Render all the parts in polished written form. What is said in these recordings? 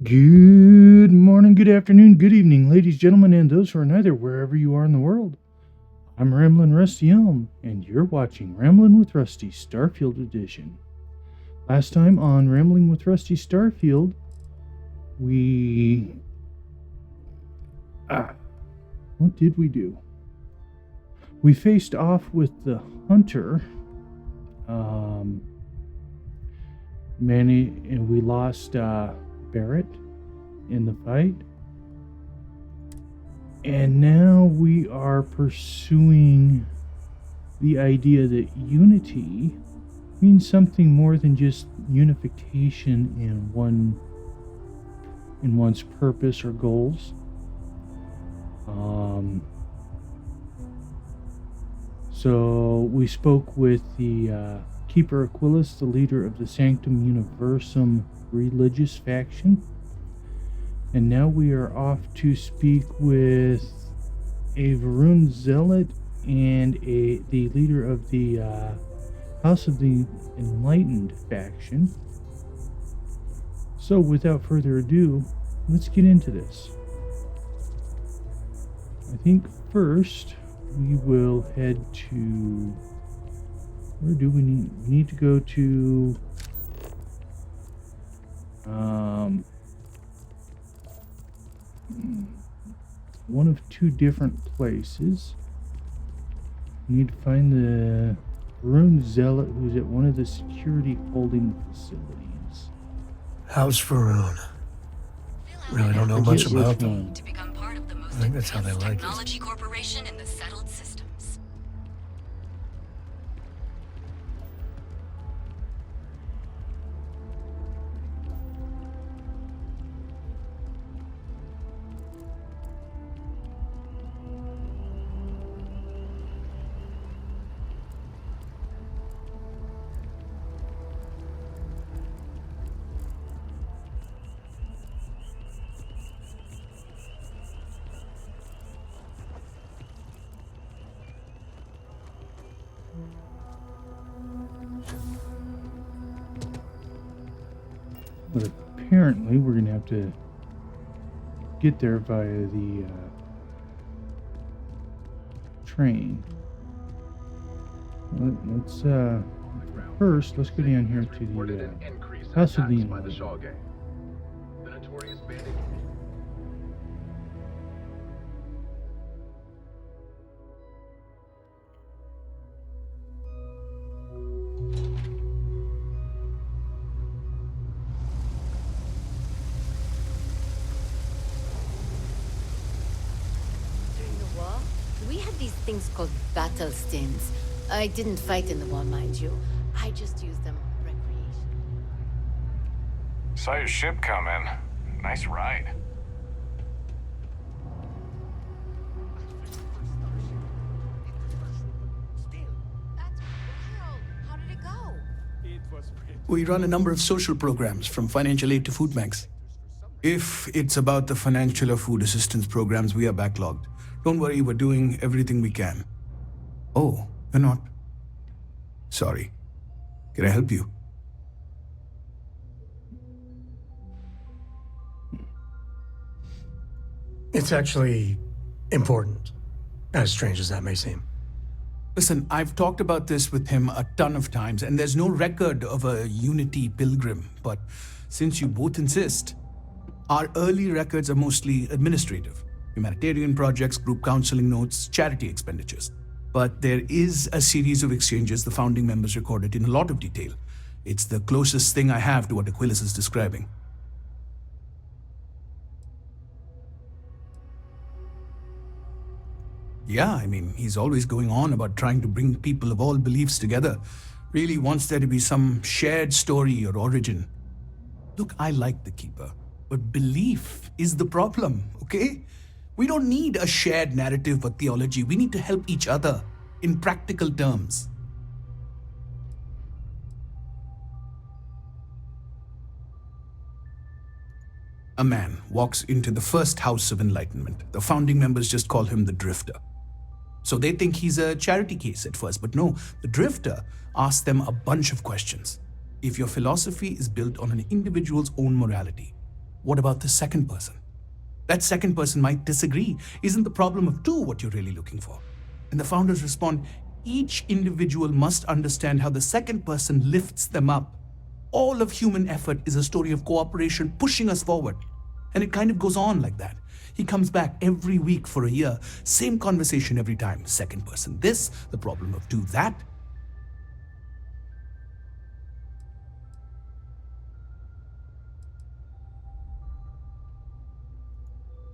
Good morning, good afternoon, good evening, ladies, gentlemen, and those who are neither, wherever you are in the world. I'm Ramblin' Rusty Elm, and you're watching Ramblin' with Rusty Starfield Edition. Last time on Rambling with Rusty Starfield, we. What did we do? We faced off with the hunter. And we lost Barrett in the fight. And now we are pursuing the idea that unity means something more than just unification in one's purpose or goals. So we spoke with the Keeper Aquilus, the leader of the Sanctum Universum religious faction. And now we are off to speak with a Varun Zealot and the leader of the House of the Enlightened faction. So without further ado, let's get into this. I think first we will head to... Where do we need? We need to go to... one of two different places. We need to find the Varun Zealot, who's at one of the security holding facilities. How's Varun? Really don't know much about them. To become part of the most I think that's how they like it. technology corporation in the settled systems. But apparently we're going to have to get there via the train. Let's first, let's go down here to the House of the Enlightened. The notorious bandit. During the war, we had these things called battle stims. I didn't fight in the war, mind you. I just used them recreation. Saw your ship come in. Nice ride. That's wild. How did it go? We run a number of social programs, from financial aid to food banks. If it's about the financial or food assistance programs, we are backlogged. Don't worry, we're doing everything we can. Oh, you're not? Sorry. Can I help you? It's actually important, as strange as that may seem. Listen, I've talked about this with him a ton of times, and there's no record of a Unity pilgrim. But since you both insist, our early records are mostly administrative. Humanitarian projects, group counseling notes, charity expenditures. But there is a series of exchanges the founding members recorded in a lot of detail. It's the closest thing I have to what Aquilus is describing. Yeah, I mean, he's always going on about trying to bring people of all beliefs together. Really wants there to be some shared story or origin. Look, I like the Keeper, but belief is the problem, okay? We don't need a shared narrative or theology. We need to help each other in practical terms. A man walks into the first House of Enlightenment. The founding members just call him the Drifter. So they think he's a charity case at first, but no, the Drifter asks them a bunch of questions. If your philosophy is built on an individual's own morality, What about the second person? That second person might disagree. Isn't the problem of two what you're really looking for? And the founders respond, each individual must understand how the second person lifts them up. All of human effort is a story of cooperation pushing us forward. And it kind of goes on like that. He comes back every week for a year. Same conversation every time. Second person this, the problem of two that.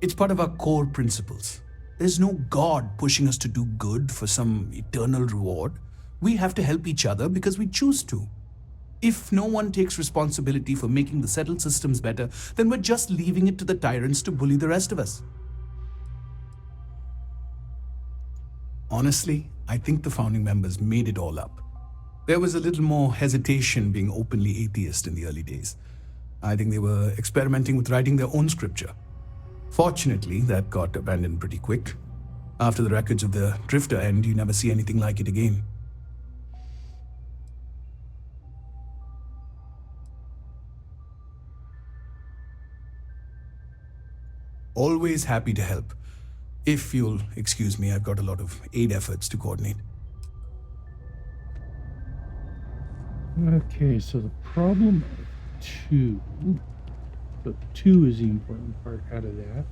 It's part of our core principles. There's no God pushing us to do good for some eternal reward. We have to help each other because we choose to. If no one takes responsibility for making the settled systems better, then we're just leaving it to the tyrants to bully the rest of us. Honestly, I think the founding members made it all up. There was a little more hesitation being openly atheist in the early days. I think they were experimenting with writing their own scripture. Fortunately, that got abandoned pretty quick. After the records of the Drifter end, you never see anything like it again. Always happy to help. If you'll excuse me, I've got a lot of aid efforts to coordinate. Okay, so the problem of two. So two is the important part out of that.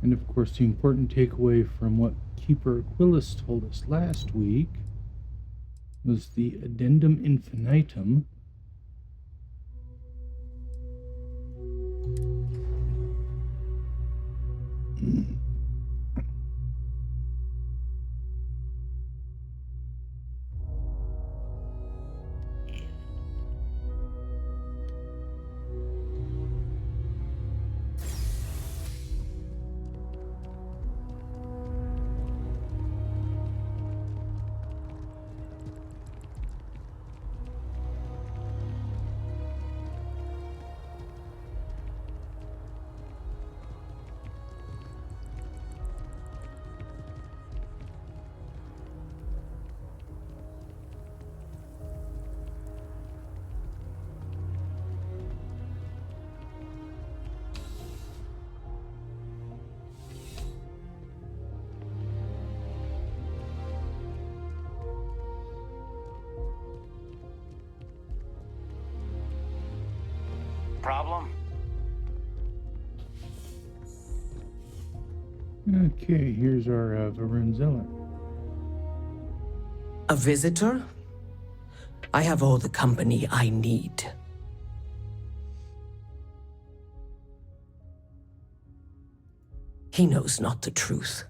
And of course, the important takeaway from what Keeper Aquilus told us last week was the addendum infinitum. Problem? Okay, here's our Varun Zealot. A visitor? I have all the company I need. He knows not the truth.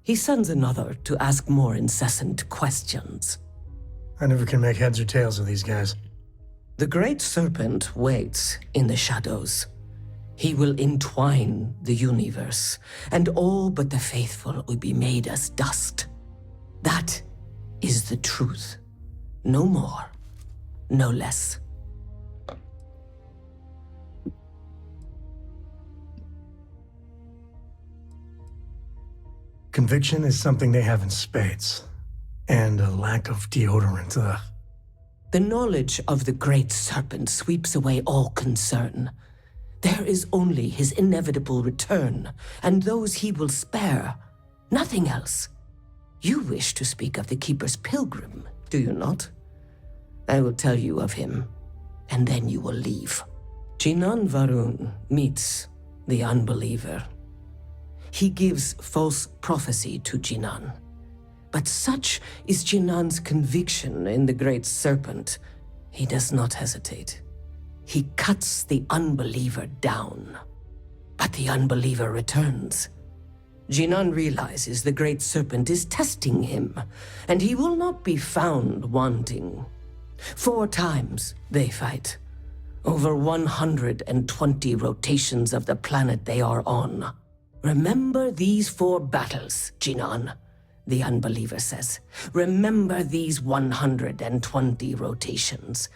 He sends another to ask more incessant questions. I never can make heads or tails of these guys. The Great Serpent waits in the shadows. He will entwine the universe, and all but the faithful will be made as dust. That is the truth. No more, no less. Conviction is something they have in spades. And a lack of deodorant, ugh. The knowledge of the Great Serpent sweeps away all concern. There is only his inevitable return, and those he will spare. Nothing else. You wish to speak of the Keeper's Pilgrim, do you not? I will tell you of him, and then you will leave. Jinan Varun meets the unbeliever. He gives false prophecy to Jinan. But such is Jinan's conviction in the Great Serpent, he does not hesitate. He cuts the unbeliever down. But the unbeliever returns. Jinan realizes the Great Serpent is testing him, and he will not be found wanting. 4 times they fight. Over 120 rotations of the planet they are on. Remember these 4 battles, Jinan. The unbeliever says, remember these 120 rotations.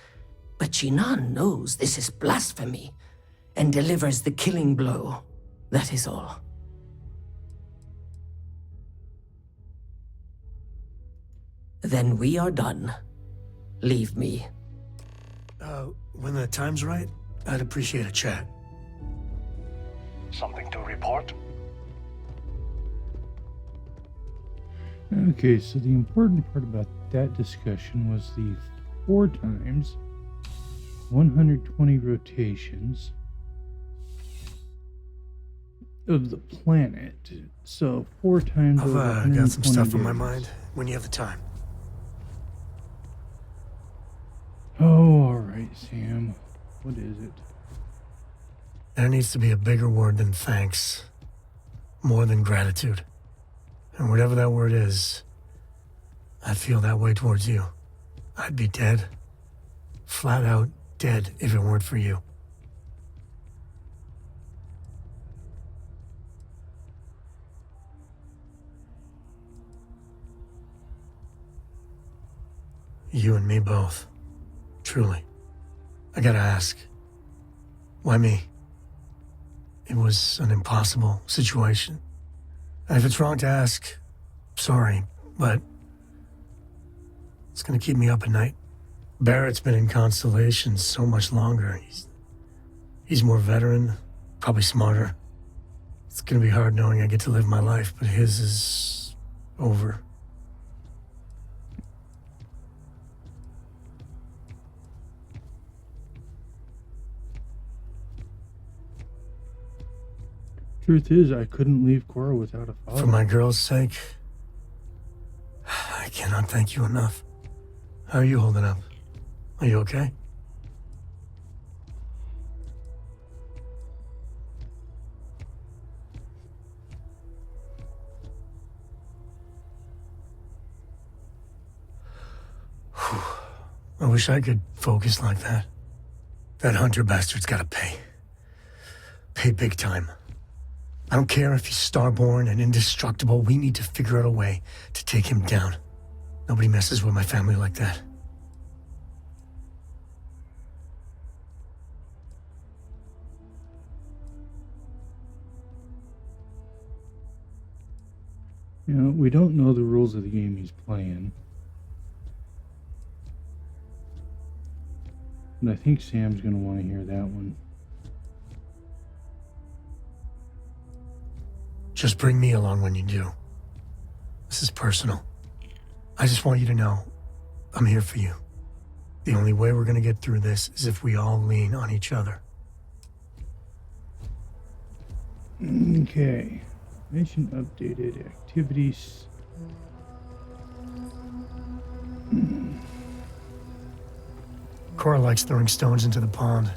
But Jinan knows this is blasphemy and delivers the killing blow. That is all. Then we are done, leave me. When the time's right, I'd appreciate a chat. Something to report? Okay, so the important part about that discussion was the 4 times 120 rotations of the planet. So 4 times over I've got some 120 stuff on my days. mind when you have the time. Oh, all right, Sam. What is it? There needs to be a bigger word than thanks. More than gratitude. And whatever that word is, I feel that way towards you. I'd be dead. Flat out dead if it weren't for you. You and me both. Truly. I gotta ask. Why me? It was an impossible situation. And if it's wrong to ask, sorry, but it's gonna keep me up at night. Barrett's been in Constellation so much longer. He's more veteran, probably smarter. It's gonna be hard knowing I get to live my life, but his is over. Truth is, I couldn't leave Cora without a father. For my girl's sake, I cannot thank you enough. How are you holding up? Are you okay? I wish I could focus like that. That Hunter bastard's gotta pay. Pay big time. I don't care if he's starborn and indestructible. We need to figure out a way to take him down. Nobody messes with my family like that. You know, we don't know the rules of the game he's playing. But I think Sam's going to want to hear that one. Just bring me along when you do. This is personal. I just want you to know I'm here for you. The only way we're gonna get through this is if we all lean on each other. Okay. Mission updated. Activities. Cora likes throwing stones into the pond.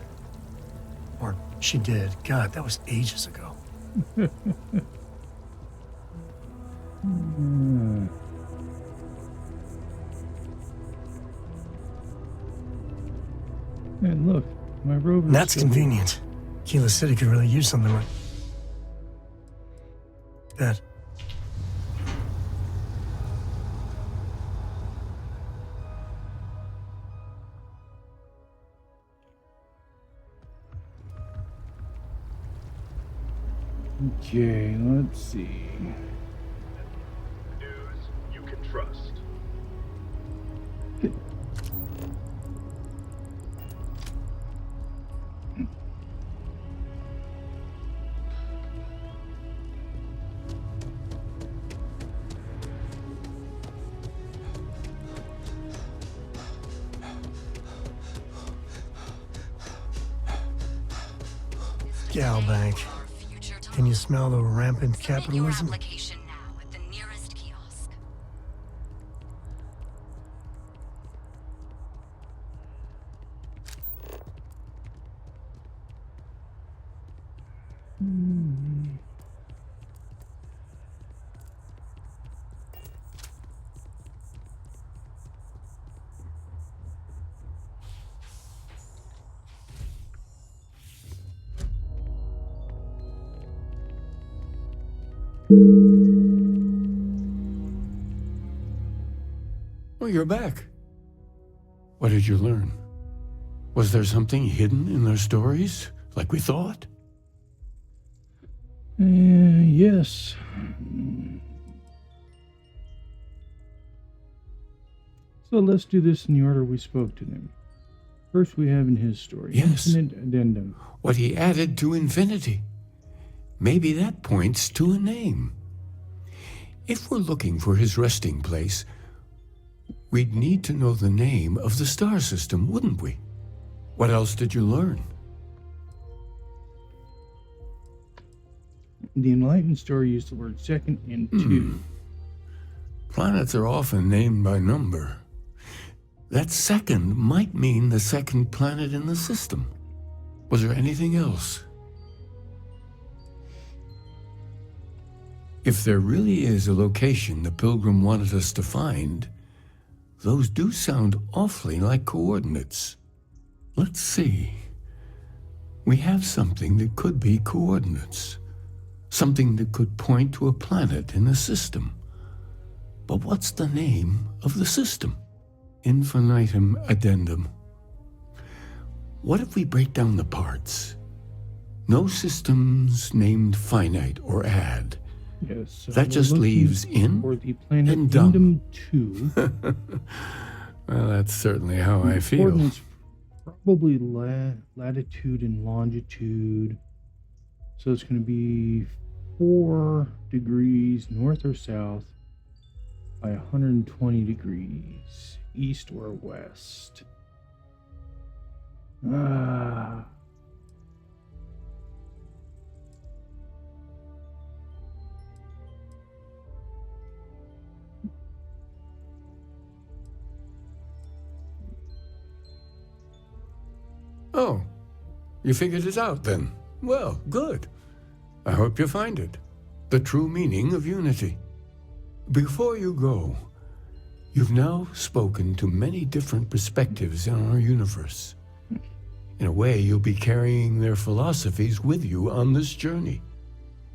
Or she did. God, that was ages ago. And look, my rover. That's convenient. Keyless City could really use something like that. Okay, let's see. News you can trust. Galbank. Can you smell the rampant capitalism? Your application now at the nearest kiosk. Oh, you're back. What did you learn? Was there something hidden in their stories, like we thought? Yes. So let's do this in the order we spoke to them. First, we have in his story, Yes. Infinite Addendum. What he added to infinity. Maybe that points to a name. If we're looking for his resting place, we'd need to know the name of the star system, wouldn't we? What else did you learn? The Enlightened story used the word second and two. Planets are often named by number. That second might mean the second planet in the system. Was there anything else? If there really is a location the Pilgrim wanted us to find, those do sound awfully like coordinates. Let's see. We have something that could be coordinates. Something that could point to a planet in the system. But what's the name of the system? Infinitum Addendum. What if we break down the parts? No systems named finite or add. Yes. So That we're just looking leaves in for the planet and done. Addendum 2. Well, that's certainly how I feel. Coordinates probably latitude and longitude. So it's going to be 4 degrees north or south by 120 degrees east or west. Oh, you figured it out then? Well, good. I hope you find it. The true meaning of unity. Before you go, you've now spoken to many different perspectives in our universe. In a way, you'll be carrying their philosophies with you on this journey.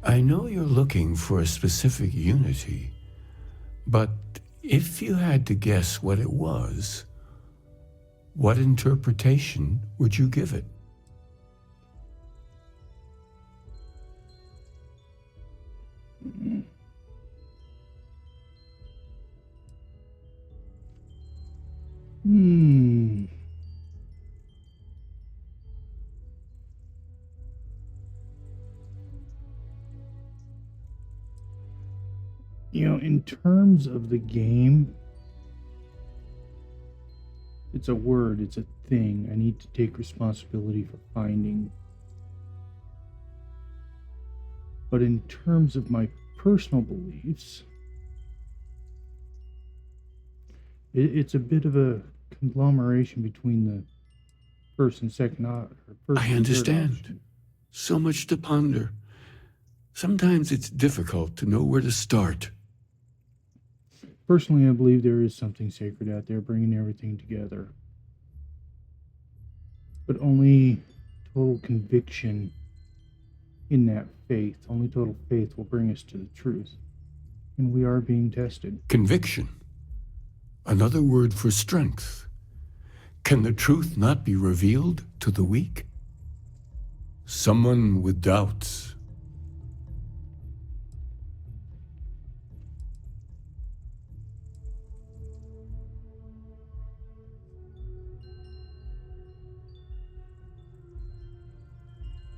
I know you're looking for a specific unity, but if you had to guess what it was, what interpretation would you give it? You know, in terms of the game, it's a word, it's a thing I need to take responsibility for finding. But in terms of my personal beliefs, it's a bit of a conglomeration between the first and second option. I understand. So much to ponder. Sometimes it's difficult to know where to start. Personally, I believe there is something sacred out there bringing everything together. But only total conviction in that faith, only total faith will bring us to the truth. And we are being tested. Conviction. Another word for strength. Can the truth not be revealed to the weak? Someone with doubts.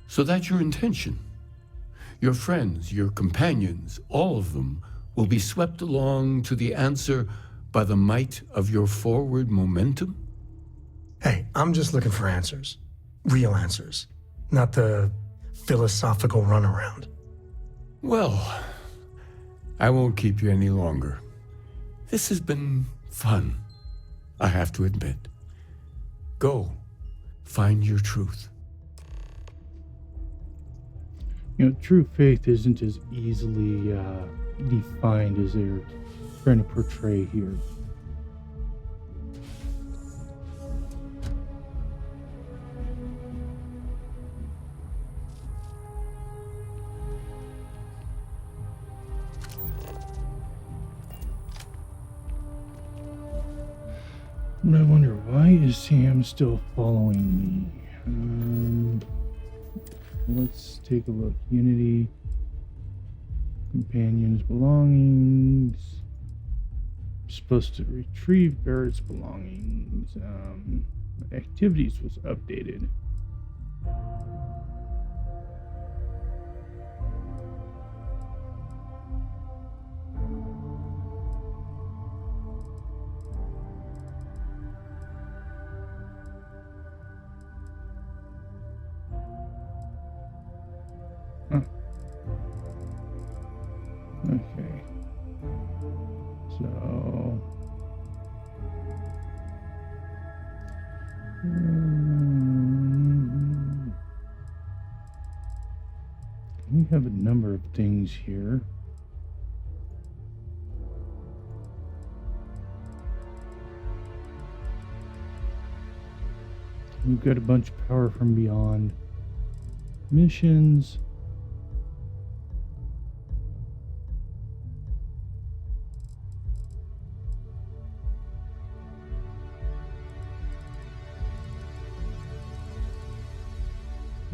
So that's your intention. Your friends, your companions, all of them will be swept along to the answer by the might of your forward momentum? Hey, I'm just looking for answers. Real answers. Not the philosophical runaround. Well, I won't keep you any longer. This has been fun, I have to admit. Go, find your truth. You know, true faith isn't as easily defined as they're trying to portray here. But I wonder, why is Sam still following me? Let's take a look. Unity, companions, belongings. supposed to retrieve Barrett's belongings. Activities was updated. Huh. Okay. So we have a number of things here. We've got a bunch of power from beyond missions.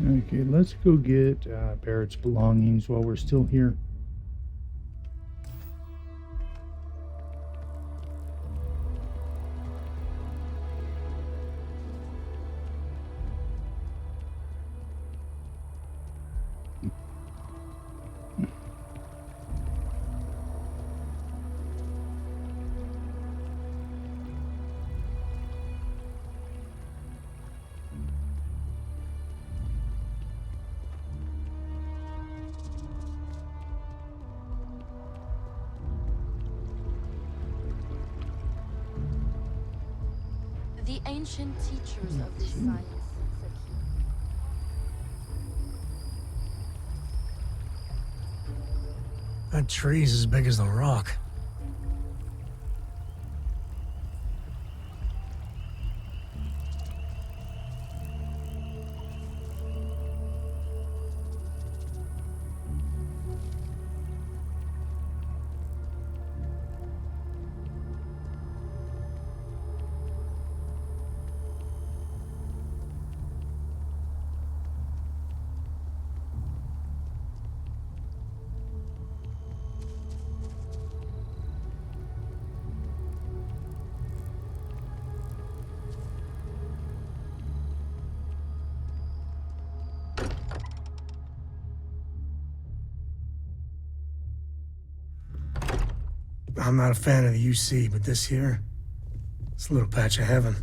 Okay, let's go get Barrett's belongings while we're still here. The ancient teachers of this science said That tree's as big as the rock. I'm not a fan of the UC, but this here, it's a little patch of heaven.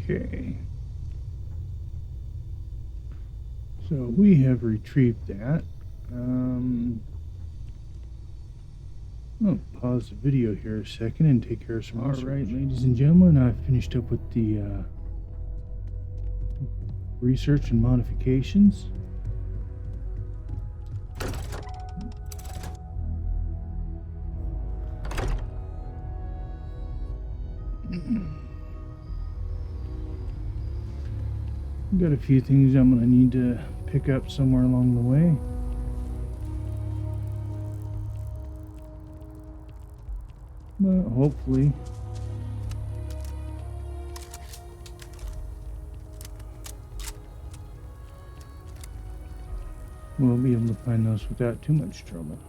Okay. So we have retrieved that. I'll pause the video here a second and take care of some research. All right, ladies and gentlemen, I've finished up with the research and modifications. Got a few things I'm going to need to pick up somewhere along the way. But hopefully we'll be able to find those without too much trouble.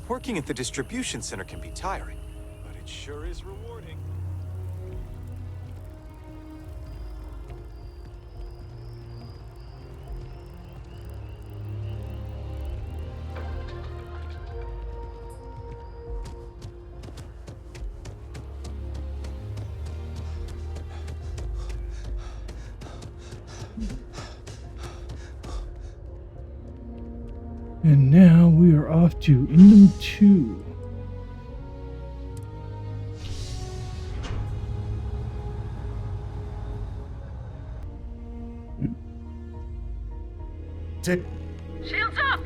Working at the distribution center can be tiring, but it sure is rewarding. And now we are off to Indom 2. Shields up!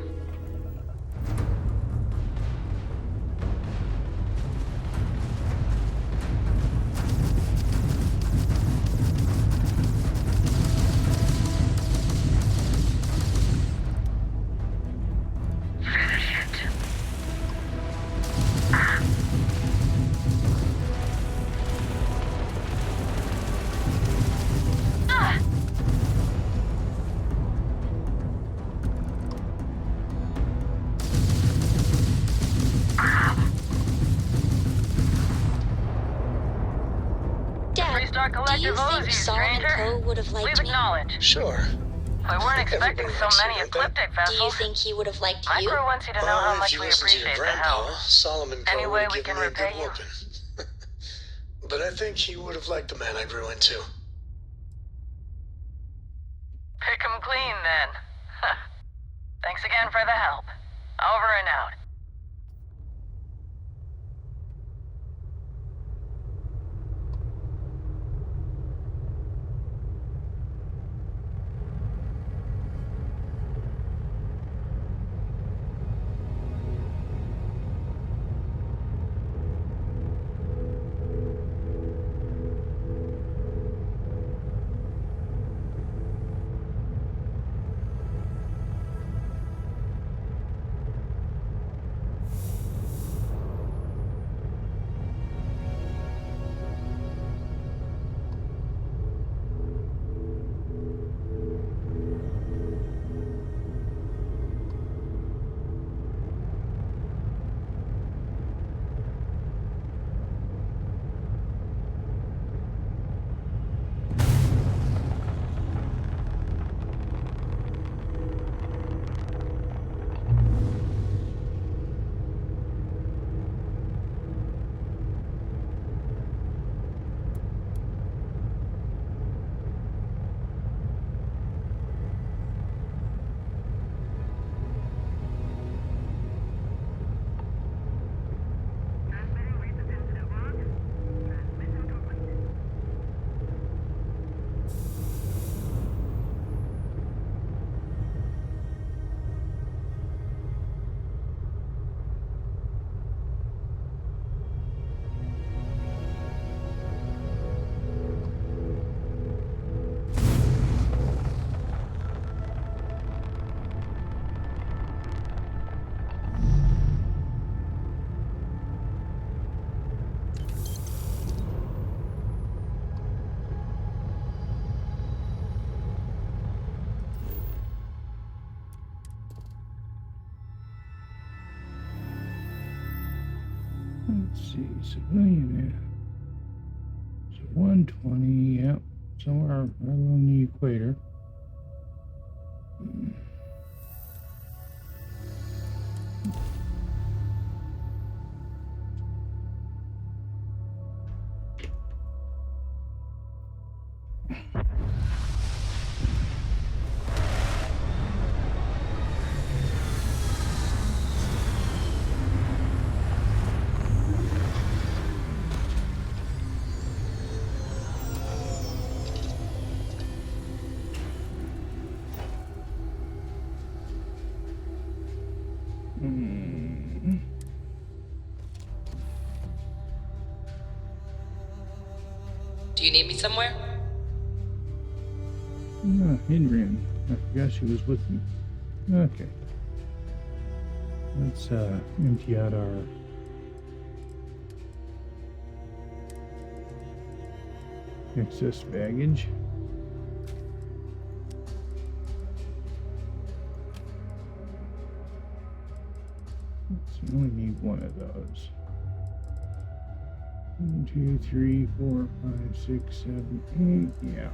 our Do you collective think Uzi, Solomon stranger. Poe would have liked Please me? acknowledge. Sure. We weren't expecting so many ecliptic Do you vessels. think he would have liked My you? crew wants you to know how If much you we listen to your appreciate the help. grandpa, Solomon Poe Any would way have we given can me a good repay you? whooping. But I think he would have liked the man I grew into. Pick 'em clean, then. Thanks again for the help. Over and out. Let's see, civilian. So 120, yep, somewhere right along the equator. Do you need me somewhere? Adrian. I forgot she was with me. Okay. Let's empty out our excess baggage. Let's only need one of those. 1, 2, 3, 4, 5, 6, 7, 8. Yeah.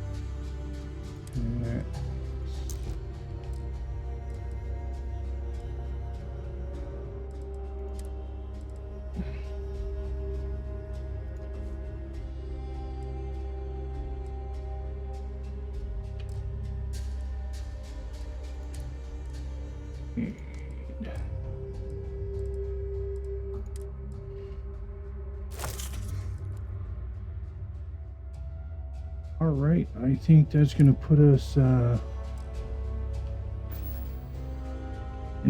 Okay. All right, I think that's going to put us in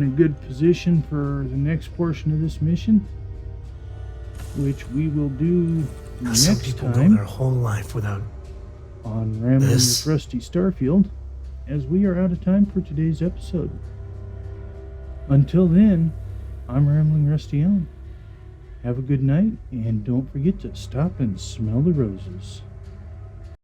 a good position for the next portion of this mission, which we will do Some next people time go their whole life without on Rambling this. with Rusty Starfield, as we are out of time for today's episode. Until then, I'm Rambling Rusty on. Have a good night, and don't forget to stop and smell the roses.